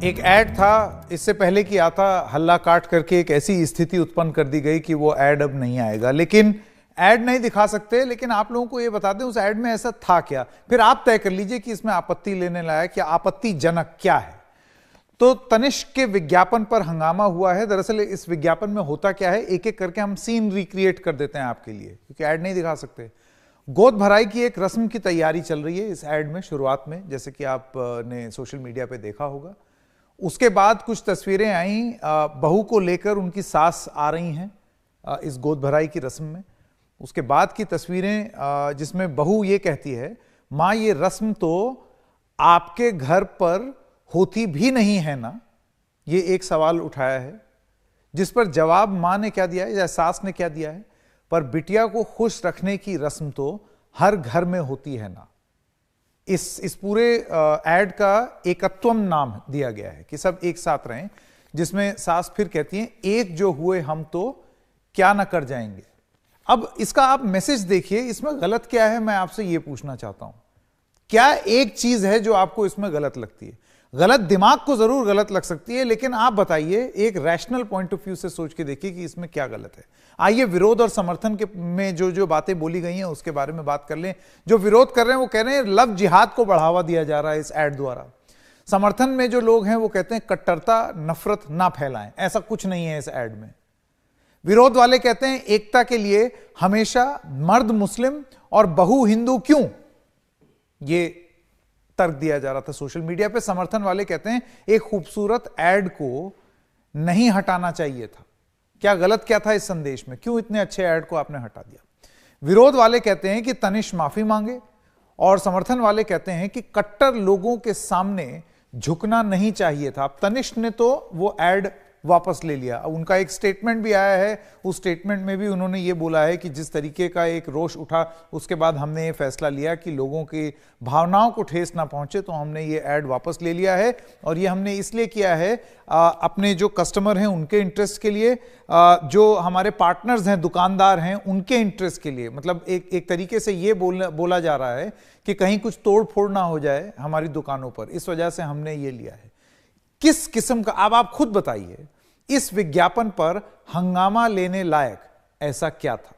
एक ऐड था, इससे पहले कि आता हल्ला काट करके एक ऐसी स्थिति उत्पन्न कर दी गई कि वो ऐड अब नहीं आएगा। लेकिन ऐड नहीं दिखा सकते, लेकिन आप लोगों को ये बता दें उस ऐड में ऐसा था क्या, फिर आप तय कर लीजिए कि इसमें आपत्ति लेने लायक या आपत्तिजनक क्या है। तो तनिष्क के विज्ञापन पर हंगामा हुआ है। दरअसल इस विज्ञापन में होता क्या है, एक एक करके हम सीन रिक्रिएट कर देते हैं आपके लिए, क्योंकि ऐड नहीं दिखा सकते। गोद भराई की एक रस्म की तैयारी चल रही है इस ऐड में शुरुआत में, जैसे कि आपने सोशल मीडिया पे देखा होगा। उसके बाद कुछ तस्वीरें आई, बहू को लेकर उनकी सास आ रही हैं इस गोद भराई की रस्म में। उसके बाद की तस्वीरें जिसमें बहू ये कहती है, माँ ये रस्म तो आपके घर पर होती भी नहीं है ना, ये एक सवाल उठाया है, जिस पर जवाब माँ ने क्या दिया है या सास ने क्या दिया है, पर बिटिया को खुश रखने की रस्म तो हर घर में होती है ना। इस पूरे ऐड का एकत्वम नाम दिया गया है कि सब एक साथ रहें, जिसमें सास फिर कहती हैं एक जो हुए हम तो क्या ना कर जाएंगे। अब इसका आप मैसेज देखिए, इसमें गलत क्या है, मैं आपसे यह पूछना चाहता हूं। क्या एक चीज है जो आपको इसमें गलत लगती है? गलत दिमाग को जरूर गलत लग सकती है, लेकिन आप बताइए एक रैशनल पॉइंट ऑफ व्यू से सोच के देखिए कि इसमें क्या गलत है। आइए विरोध और समर्थन के में जो बातें बोली गई हैं उसके बारे में बात कर लें। जो विरोध कर रहे हैं वो कह रहे हैं लव जिहाद को बढ़ावा दिया जा रहा है इस ऐड द्वारा। समर्थन में जो लोग हैं वो कहते हैं कट्टरता नफरत ना फैलाएं, ऐसा कुछ नहीं है इस ऐड में। विरोध वाले कहते हैं एकता के लिए हमेशा मर्द मुस्लिम और बहू हिंदू क्यों, ये तर्क दिया जा रहा था सोशल मीडिया पे। समर्थन वाले कहते हैं एक खूबसूरत ऐड को नहीं हटाना चाहिए था। क्या गलत क्या था इस संदेश में, क्यों इतने अच्छे ऐड को आपने हटा दिया? विरोध वाले कहते हैं कि तनिष्क माफी मांगे, और समर्थन वाले कहते हैं कि कट्टर लोगों के सामने झुकना नहीं चाहिए था। अब तनिष्क ने तो वो ऐड वापस ले लिया। उनका एक स्टेटमेंट भी आया है, उस स्टेटमेंट में भी उन्होंने ये बोला है कि जिस तरीके का एक रोष उठा, उसके बाद हमने ये फैसला लिया कि लोगों की भावनाओं को ठेस ना पहुंचे, तो हमने ये ऐड वापस ले लिया है। और ये हमने इसलिए किया है अपने जो कस्टमर हैं उनके इंटरेस्ट के लिए, जो हमारे पार्टनर्स हैं दुकानदार हैं उनके इंटरेस्ट के लिए। मतलब एक तरीके से ये बोला जा रहा है कि कहीं कुछ तोड़ फोड़ ना हो जाए हमारी दुकानों पर, इस वजह से हमने ये लिया है। किस किस्म का, अब आप खुद बताइए, इस विज्ञापन पर हंगामा लेने लायक ऐसा क्या था?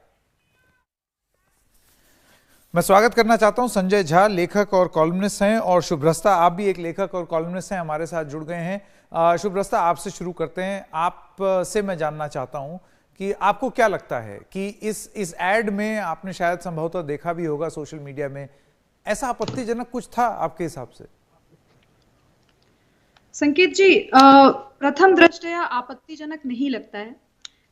मैं स्वागत करना चाहता हूं संजय झा, लेखक और कॉलमनिस्ट हैं, और शुभ्रस्ता, आप भी एक लेखक और कॉलमनिस्ट हैं, हमारे साथ जुड़ गए हैं। शुभ्रस्ता, आपसे शुरू करते हैं। आपसे मैं जानना चाहता हूं कि आपको क्या लगता है कि इस एड में, आपने शायद संभवतः देखा भी होगा सोशल मीडिया में, ऐसा आपत्तिजनक कुछ था आपके हिसाब से? संकेत जी, प्रथम दृष्टया आपत्तिजनक नहीं लगता है,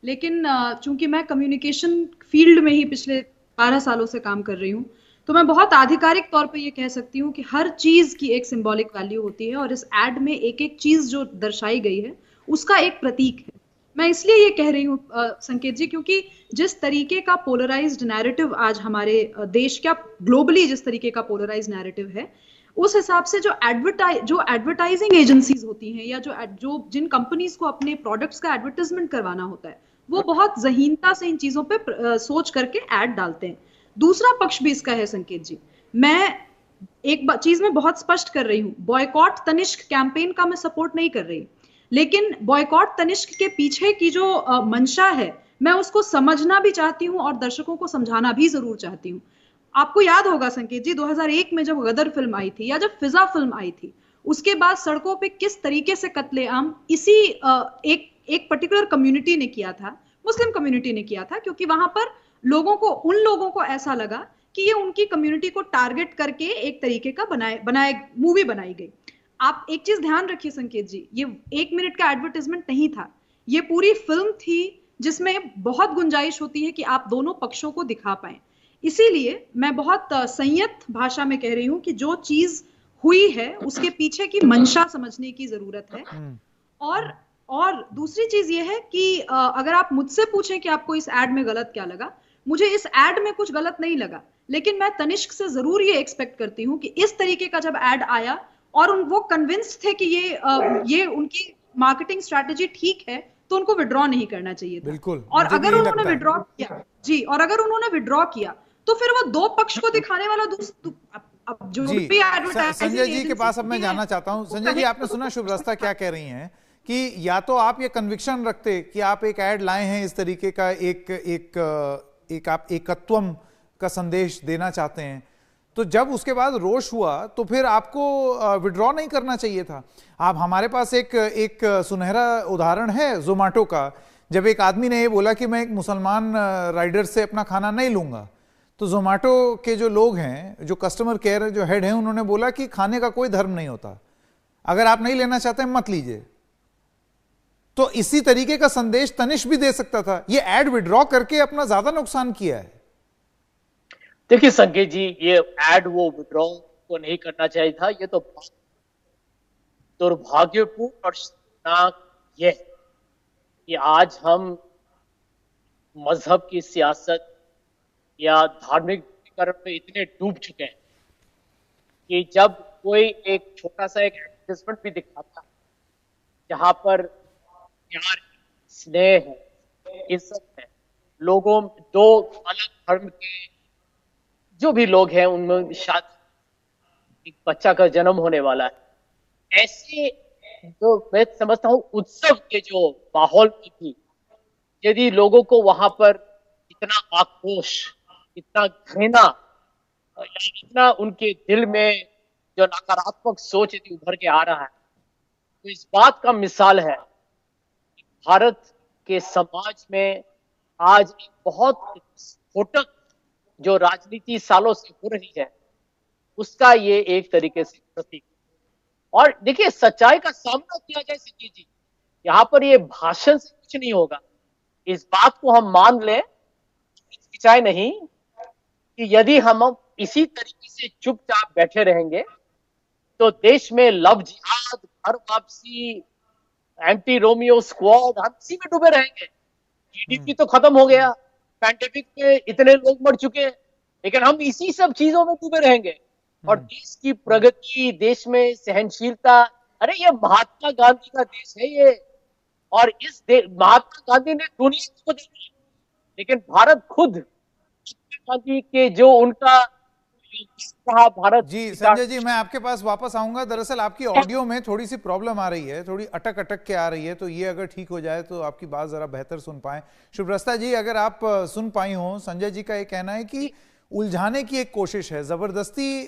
लेकिन चूंकि मैं कम्युनिकेशन फील्ड में ही पिछले 12 सालों से काम कर रही हूँ, तो मैं बहुत आधिकारिक तौर पे ये कह सकती हूँ कि हर चीज की एक सिंबॉलिक वैल्यू होती है, और इस एड में एक एक चीज जो दर्शाई गई है उसका एक प्रतीक है। मैं इसलिए ये कह रही हूँ संकेत जी, क्योंकि जिस तरीके का पोलराइज्ड नैरेटिव आज हमारे देश का, ग्लोबली जिस तरीके का पोलराइज्ड नैरेटिव है, उस हिसाब से जो एडवर्टाइजिंग एजेंसीज होती हैं या जो जिन कंपनीज को अपने प्रोडक्ट्स का एडवर्टाइजमेंट करवाना होता है, वो बहुत जहीनता से इन चीजों पे सोच करके ऐड डालते हैं। दूसरा पक्ष भी इसका है संकेत जी, मैं एक चीज में बहुत स्पष्ट कर रही हूँ, बॉयकॉट तनिष्क कैंपेन का मैं सपोर्ट नहीं कर रही, लेकिन बॉयकॉट तनिष्क के पीछे की जो मंशा है, मैं उसको समझना भी चाहती हूँ और दर्शकों को समझाना भी जरूर चाहती हूँ। आपको याद होगा संकेत जी, 2001 में जब गदर फिल्म आई थी या जब फिजा फिल्म आई थी, उसके बाद सड़कों पे किस तरीके से कत्लेआम इसी एक पर्टिकुलर कम्युनिटी ने किया था, मुस्लिम कम्युनिटी ने किया था, क्योंकि वहां पर उन लोगों को ऐसा लगा कि ये उनकी कम्युनिटी को टारगेट करके एक तरीके का मूवी बनाई गई। आप एक चीज ध्यान रखिए संकेत जी, ये 1 मिनट का एडवर्टाइजमेंट नहीं था, ये पूरी फिल्म थी जिसमें बहुत गुंजाइश होती है कि आप दोनों पक्षों को दिखा पाए। इसीलिए मैं बहुत संयत भाषा में कह रही हूं कि जो चीज हुई है उसके पीछे की मंशा समझने की जरूरत है। और दूसरी चीज ये है कि अगर आप मुझसे पूछें कि आपको इस एड में गलत क्या लगा, मुझे इस एड में कुछ गलत नहीं लगा, लेकिन मैं तनिष्क से जरूर ये एक्सपेक्ट करती हूँ कि इस तरीके का जब एड आया और वो कन्विंस्ड थे कि ये उनकी मार्केटिंग स्ट्रैटेजी ठीक है, तो उनको विड्रॉ नहीं करना चाहिए था। बिल्कुल। और अगर उन्होंने विड्रॉ किया जी, और अगर उन्होंने विड्रॉ किया, तो फिर वो दो पक्ष को दिखाने वाला अब जो जी भी एडवर्टाइजिंग संजय जी के पास अब मैं जाना चाहता हूं। संजय जी, आपने सुना शुभ्रता क्या कह रही हैं कि या तो आप ये कन्विक्शन रखते कि आप एक ऐड लाए हैं इस तरीके का, एक आप एकत्वम का संदेश देना चाहते हैं, तो जब उसके बाद रोष हुआ तो फिर आपको विड्रॉ नहीं करना चाहिए था। आप, हमारे पास एक सुनहरा उदाहरण है जोमेटो का। जब एक आदमी ने ये बोला कि मैं एक मुसलमान राइडर से अपना खाना नहीं लूंगा, तो जोमेटो के जो लोग हैं, जो कस्टमर केयर जो हेड हैं, उन्होंने बोला कि खाने का कोई धर्म नहीं होता, अगर आप नहीं लेना चाहते मत लीजिए। तो इसी तरीके का संदेश तनिष्क भी दे सकता था। ये एड विड्रॉ करके अपना ज्यादा नुकसान किया है। देखिए संकेत जी, ये एड वो विड्रॉ को नहीं करना चाहिए था। ये तो दुर्भाग्यपूर्ण और शर्मनाक ये है कि आज हम मजहब की सियासत या धार्मिक कर्म में इतने डूब चुके हैं कि जब कोई एक छोटा सा एक एडवर्टाइजमेंट भी दिखाता है जहां पर प्यार, स्नेह है, इज्जत है, लोगों, दो अलग धर्म के जो भी लोग हैं उनमें शादी, एक बच्चा का जन्म होने वाला है, ऐसे जो मैं समझता हूँ उत्सव के जो माहौल में थी, यदि लोगों को वहां पर इतना आक्रोश, इतना घृणा, इतना उनके दिल में जो नकारात्मक सोच यदि उभर के आ रहा है, तो इस बात का मिसाल है कि भारत के समाज में आज एक बहुत स्फोटक जो राजनीति सालों से हो रही है, उसका ये एक तरीके से प्रतीक। और देखिए, सच्चाई का सामना किया जाए संजय जी, यहाँ पर ये भाषण से कुछ नहीं होगा। इस बात को हम मान लें, हिचकिचाए नहीं, कि यदि हम इसी तरीके से चुपचाप बैठे रहेंगे तो देश में लव जिहाद, घर वापसी, एंटी रोमियो स्क्वाड, हम इसी में डूबे रहेंगे। जीडीपी तो खत्म हो गया, पैंडेमिक में इतने लोग मर चुके हैं, लेकिन हम इसी सब चीजों में डूबे रहेंगे। और देश की प्रगति, देश में सहनशीलता, अरे ये महात्मा गांधी का देश है ये, और इस महात्मा गांधी ने दुनिया को दी, लेकिन भारत खुद गांधी के जो उनका कहा भारत। जी संजय जी, मैं आपके पास वापस आऊंगा। दरअसल आपकी ऑडियो में थोड़ी सी प्रॉब्लम आ रही है, थोड़ी अटक अटक के आ रही है, तो ये अगर ठीक हो जाए तो आपकी बात जरा बेहतर सुन पाए। शुभ्रता जी, अगर आप सुन पाई हो, संजय जी का ये कहना है कि उलझाने की एक कोशिश है, जबरदस्ती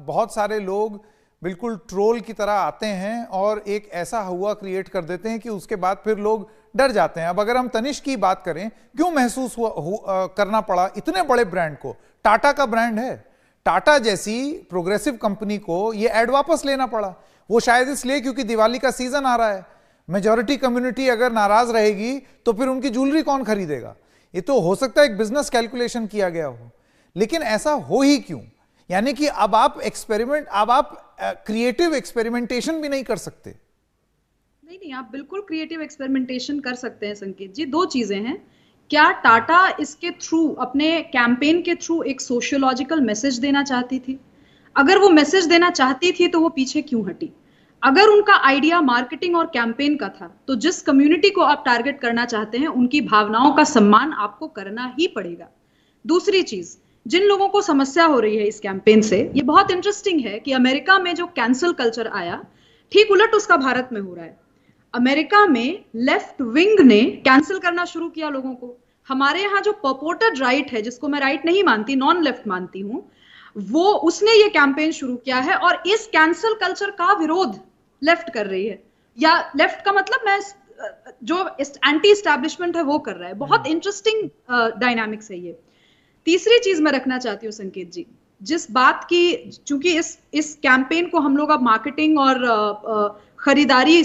बहुत सारे लोग बिल्कुल ट्रोल की तरह आते हैं और एक ऐसा हुआ क्रिएट कर देते हैं कि उसके बाद फिर लोग डर जाते हैं। अब अगर हम तनिष्क की बात करें, क्यों महसूस करना पड़ा इतने बड़े ब्रांड को? टाटा का ब्रांड है, टाटा जैसी प्रोग्रेसिव कंपनी को ये एड वापस लेना पड़ा। वो शायद इसलिए क्योंकि दिवाली का सीजन आ रहा है, मेजॉरिटी कम्युनिटी अगर नाराज रहेगी तो फिर उनकी ज्वेलरी कौन खरीदेगा। ये तो हो सकता है एक बिजनेस कैलकुलेशन किया गया हो, लेकिन ऐसा हो ही क्यों? यानी कि अब आप क्रिएटिव एक्सपेरिमेंटेशन भी नहीं कर सकते। नहीं, आप बिल्कुल क्रिएटिव एक्सपेरिमेंटेशन कर सकते हैं संकेत जी। दो चीजें हैं, क्या टाटा इसके थ्रू, अपने कैंपेन के थ्रू एक सोशियोलॉजिकल मैसेज देना चाहती थी? अगर वो मैसेज देना चाहती थी तो वो पीछे क्यों हटी? अगर उनका आइडिया मार्केटिंग और कैंपेन का था, तो जिस कम्युनिटी को आप टारगेट करना चाहते हैं उनकी भावनाओं का सम्मान आपको करना ही पड़ेगा। दूसरी चीज, जिन लोगों को समस्या हो रही है इस कैंपेन से, ये बहुत इंटरेस्टिंग है कि अमेरिका में जो कैंसल कल्चर आया, ठीक उलट उसका भारत में हो रहा है। अमेरिका में लेफ्ट विंग ने कैंसिल करना शुरू किया लोगों को। हमारे यहाँ जो पर्पोर्टेड राइट है, जिसको मैं राइट नहीं मानती, नॉन लेफ्ट मानती हूं, वो उसने ये कैंपेन शुरू किया है और इस कैंसिल कल्चर का विरोध लेफ्ट कर रही है। या लेफ्ट का मतलब मैं जो एंटी एस्टैब्लिशमेंट है वो कर रहा है। बहुत इंटरेस्टिंग डायनामिक्स है ये। तीसरी चीज मैं रखना चाहती हूँ संकेत जी, जिस बात की, चूंकि इस कैंपेन को हम लोग अब मार्केटिंग और खरीदारी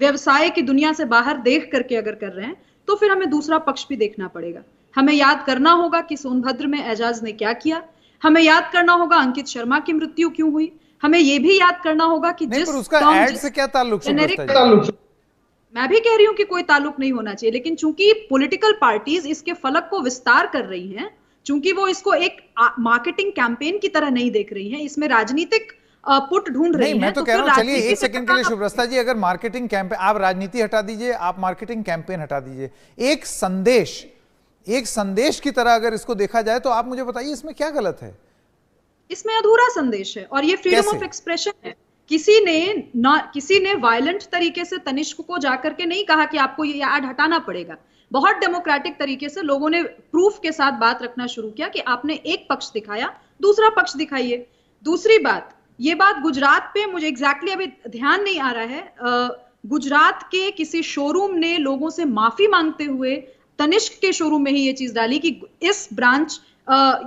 व्यवसाय की दुनिया से बाहर देख करके अगर कर रहे हैं, तो फिर हमें दूसरा पक्ष भी देखना पड़ेगा। हमें याद करना होगा कि सोनभद्र में एजाज ने क्या किया, हमें याद करना होगा अंकित शर्मा की मृत्यु क्यों हुई, हमें यह भी याद करना होगा कि जिस उसका एड से क्या ताल्लुक? मैं भी कह रही हूं कि कोई ताल्लुक नहीं होना चाहिए, लेकिन चूंकि पॉलिटिकल पार्टीज इसके फलक को विस्तार कर रही हैं, चूंकि वो इसको एक मार्केटिंग कैंपेन की तरह नहीं देख रही हैं, इसमें राजनीतिक पुट ढूंढ रही हैं। मैं तो कह रहा हूं, चलिए एक सेकंड के लिए शुभ्रता जी, अगर मार्केटिंग कैंपेन, आप राजनीति हटा दीजिए, आप मार्केटिंग कैंपेन हटा दीजिए, एक संदेश की तरह अगर इसको देखा जाए तो आप मुझे बताइए इसमें क्या गलत है? इसमें अधूरा संदेश है और ये फ्रीडम ऑफ एक्सप्रेशन है। किसी ने वायलेंट तरीके से तनिष्क को जाकर के नहीं कहा कि आपको ये ऐड हटाना पड़ेगा। बहुत डेमोक्रेटिक तरीके से लोगों ने प्रूफ के साथ बात रखना शुरू किया कि आपने एक पक्ष दिखाया, दूसरा पक्ष दिखाइए। दूसरी बात, ये बात गुजरात पे मुझे एग्जैक्टली अभी ध्यान नहीं आ रहा है, गुजरात के किसी शोरूम ने लोगों से माफी मांगते हुए तनिष्क के शोरूम में ही ये चीज डाली कि इस ब्रांच,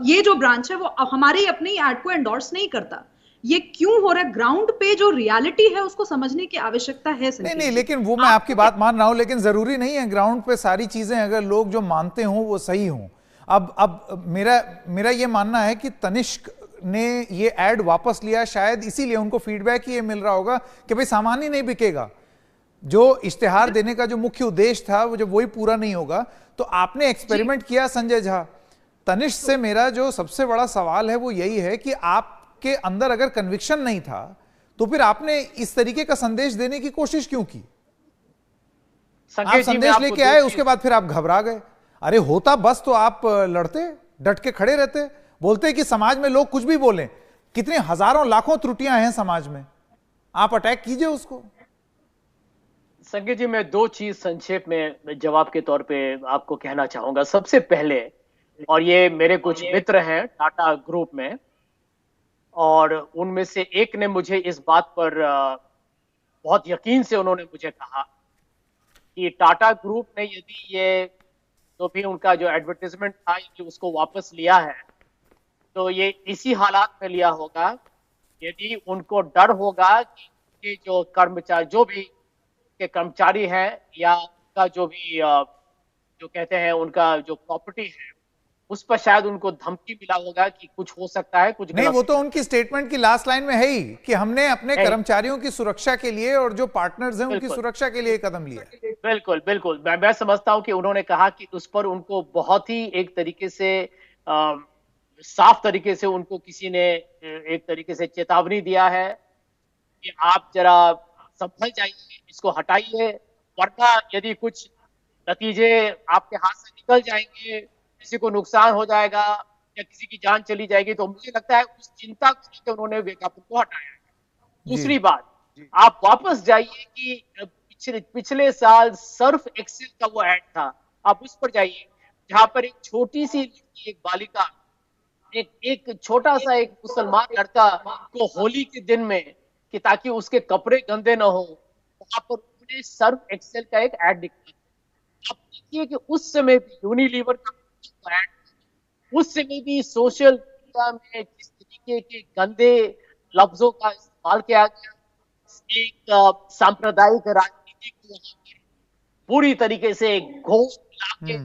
ये जो ब्रांच है वो हमारे अपने ऐड को एंडोर्स नहीं करता। ये क्यों हो रहा है? ग्राउंड पे जो रियलिटी है उसको समझने की आवश्यकता है। नहीं, लेकिन वो मैं आपकी बात मान रहा हूं, लेकिन जरूरी नहीं है ग्राउंड पे सारी चीजें अगर लोग जो मानते हो वो सही हो। अब मेरा ये मानना है कि तनिष्क ने ये ऐड वापस लिया, शायद इसीलिए उनको फीडबैक ये मिल रहा होगा कि भाई सामान ही नहीं बिकेगा, जो इश्तिहार देने का जो मुख्य उद्देश्य था वो जब वही पूरा नहीं होगा। तो आपने एक्सपेरिमेंट किया संजय झा। तनिष्क से मेरा जो सबसे बड़ा सवाल है वो यही है कि आपके अंदर अगर कन्विक्शन नहीं था तो फिर आपने इस तरीके का संदेश देने की कोशिश क्यों की? आप संदेश लेके आए, उसके बाद फिर आप घबरा गए। अरे होता बस तो आप लड़ते, डट के खड़े रहते, बोलते कि समाज में लोग कुछ भी बोलें, कितने हजारों लाखों त्रुटियां हैं समाज में, आप अटैक कीजिए उसको। संजय जी, मैं दो चीज संक्षेप में जवाब के तौर पे आपको कहना चाहूंगा। सबसे पहले, और ये मेरे कुछ मित्र हैं टाटा ग्रुप में, और उनमें से एक ने मुझे इस बात पर बहुत यकीन से उन्होंने मुझे कहा कि टाटा ग्रुप ने यदि ये तो भी उनका जो एडवर्टाइजमेंट था कि उसको वापस लिया है, तो ये इसी हालात में लिया होगा यदि उनको डर होगा कि जो कर्मचारी, जो भी के कर्मचारी हैं या उनका जो भी जो कहते हैं उनका जो प्रॉपर्टी है, उस पर शायद उनको धमकी मिला होगा कि कुछ हो सकता है, कुछ नहीं। वो तो उनकी स्टेटमेंट की लास्ट लाइन में है ही कि हमने अपने कर्मचारियों की सुरक्षा के लिए और जो पार्टनर्स हैं उनकी सुरक्षा के लिए कदम लिया। बिल्कुल बिल्कुल, मैं समझता हूं कि उन्होंने कहा कि उस पर उनको बहुत ही एक तरीके से साफ तरीके से उनको किसी ने एक तरीके से चेतावनी दिया है कि आप जरा संभल जाइए, इसको हटाइए, वरना यदि कुछ नतीजे आपके हाथ से निकल जाएंगे, किसी को नुकसान हो जाएगा या किसी की जान चली जाएगी, तो मुझे लगता है उस चिंता को लेकर उन्होंने विज्ञापन को हटाया। दूसरी बात, आप वापस जाइए कि पिछले साल सर्फ एक्सेल का वो ऐड था, आप उस पर जाइए जहां पर एक छोटी सी लड़की, एक बालिका, एक छोटा सा एक मुसलमान लड़का को होली के दिन में कि ताकि उसके कपड़े गंदे न हो, वहां पर उन्होंने सर्फ एक्सेल का एक ऐड निकाला। आप देखिए कि उस समय भी यूनिलीवर का ऐड, उस समय भी सोशल मीडिया में जिस तरीके के गंदे लफ्जों का इस्तेमाल किया गया, एक सांप्रदायिक राजनीति को पूरी तरीके से घोष मिला के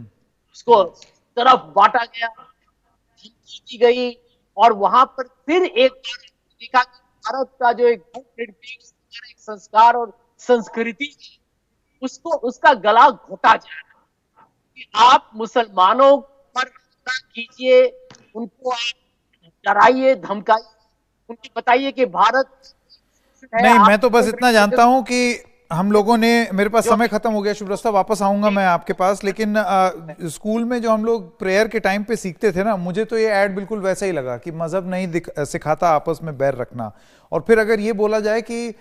उसको तरफ बांटा गया, की गई, और वहां पर फिर एक बार देखा कि भारत का जो एक संस्कार और संस्कृति उसको, उसका गला घोटा जा रहा है कि आप मुसलमानों पर हमला कीजिए, उनको आप डराइए, धमकाइए, उनको बताइए कि भारत नहीं। मैं तो बस इतना जानता हूं कि हम लोगों ने, मेरे पास समय खत्म हो गया शुभ्रस्ता, वापस आऊंगा मैं आपके पास, लेकिन स्कूल में जो हम लोग प्रेयर के टाइम पे सीखते थे ना, मुझे तो ये ऐड बिल्कुल वैसा ही लगा कि मजहब नहीं सिखाता आपस में बैर रखना। और फिर अगर ये बोला जाए कि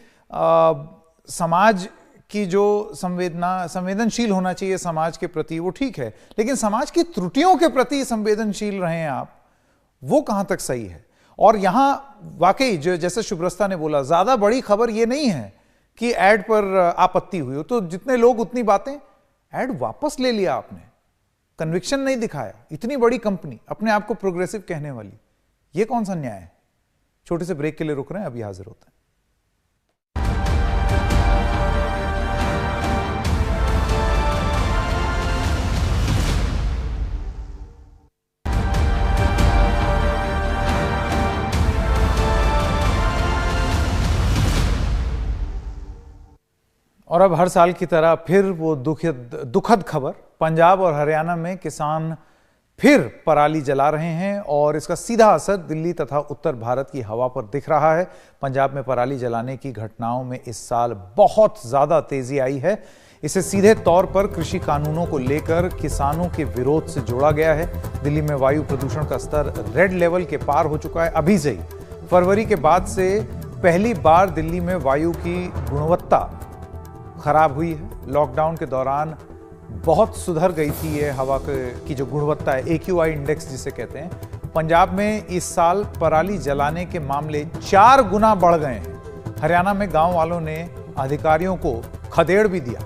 समाज की जो संवेदनशील होना चाहिए समाज के प्रति, वो ठीक है, लेकिन समाज की त्रुटियों के प्रति संवेदनशील रहें आप, वो कहां तक सही है? और यहां वाकई जो जैसे शुभ्रस्ता ने बोला, ज्यादा बड़ी खबर ये नहीं है कि ऐड पर आपत्ति हुई हो, तो जितने लोग उतनी बातें। ऐड वापस ले लिया आपने, कन्विक्शन नहीं दिखाया, इतनी बड़ी कंपनी अपने आप को प्रोग्रेसिव कहने वाली, ये कौन सा न्याय है? छोटे से ब्रेक के लिए रुक रहे हैं, अभी हाजिर होते हैं। और अब हर साल की तरह फिर वो दुखद खबर, पंजाब और हरियाणा में किसान फिर पराली जला रहे हैं और इसका सीधा असर दिल्ली तथा उत्तर भारत की हवा पर दिख रहा है। पंजाब में पराली जलाने की घटनाओं में इस साल बहुत ज्यादा तेजी आई है। इसे सीधे तौर पर कृषि कानूनों को लेकर किसानों के विरोध से जोड़ा गया है। दिल्ली में वायु प्रदूषण का स्तर रेड लेवल के पार हो चुका है अभी से ही। फरवरी के बाद से पहली बार दिल्ली में वायु की गुणवत्ता खराब हुई है। लॉकडाउन के दौरान बहुत सुधर गई थी ये हवा की जो गुणवत्ता है, AQI इंडेक्स जिसे कहते हैं। पंजाब में इस साल पराली जलाने के मामले 4 गुना बढ़ गए हैं। हरियाणा में गांव वालों ने अधिकारियों को खदेड़ भी दिया।